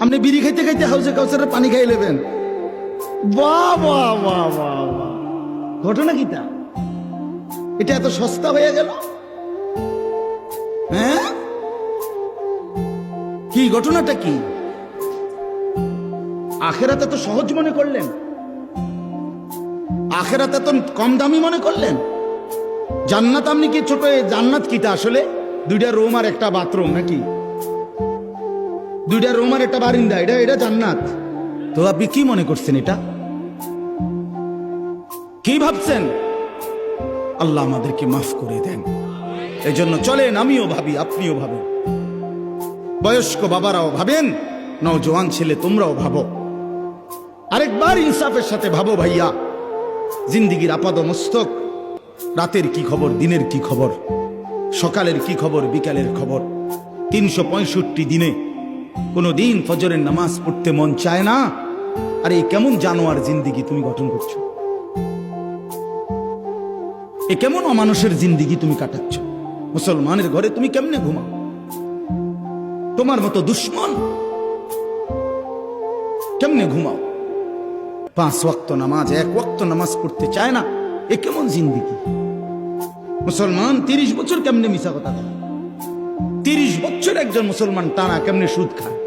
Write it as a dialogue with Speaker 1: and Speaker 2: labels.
Speaker 1: আপনি বিড়ি খাইতে খাইতে হাউসে কাউসারের পানি খাই নেবেন। বাহ বাহ বাহ বাহ বাহ, ঘটনা কি তা? এটা এত সস্তা হয়ে গেল? হ্যাঁ, কি ঘটনাটা কি? আখেরাতে তো সহজ মনে করলেন, আখেরাতে তো কম দামি মনে করলেন। জান্নাত আপনি কি ছোট, জান্নাত কিটা আসলে? দুইটা রুম আর একটা বাথরুম নাকি? দুইটা রুম আর একটা বারিন্দা, এটা এটা জান্নাত? তো আপনি কি মনে করছেন? এটা কি ভাবছেন? আল্লাহ আমাদেরকে মাফ করে দেন। এই জন্য চলেন, আমিও ভাবি, আপনিও ভাবেন, বয়স্ক বাবারাও ভাবেন, নওজোয়ান ছেলে তোমরাও ভাবো। আরেকবার ইনসাফের সাথে ভাবো ভাইয়া, জিন্দিগির আপাদ মস্তক, রাতের কি খবর, দিনের কি খবর, সকালের কি খবর, বিকালের খবর। 365 দিনে কোনো দিন ফজরের নামাজ পড়তে মন চায় না। আর এই কেমন জানোয়ার জিন্দিগি তুমি গঠন করছো? এ কেমন অমানুষের জিন্দিগি তুমি কাটাচ্ছ? মুসলমানের ঘরে তুমি কেমনে ঘুমাও? তোমার মতো দুশ্মন কেমনে ঘুমাও? 5 ওয়াক্ত নামাজ, 1 ওয়াক্ত নামাজ পড়তে চায় না, এ কেমন জিন্দিগি? মুসলমান 30 বছর কেমনে মিশা কথা বলে? 30 বছর একজন মুসলমান টানা কেমনে সুদ খায়?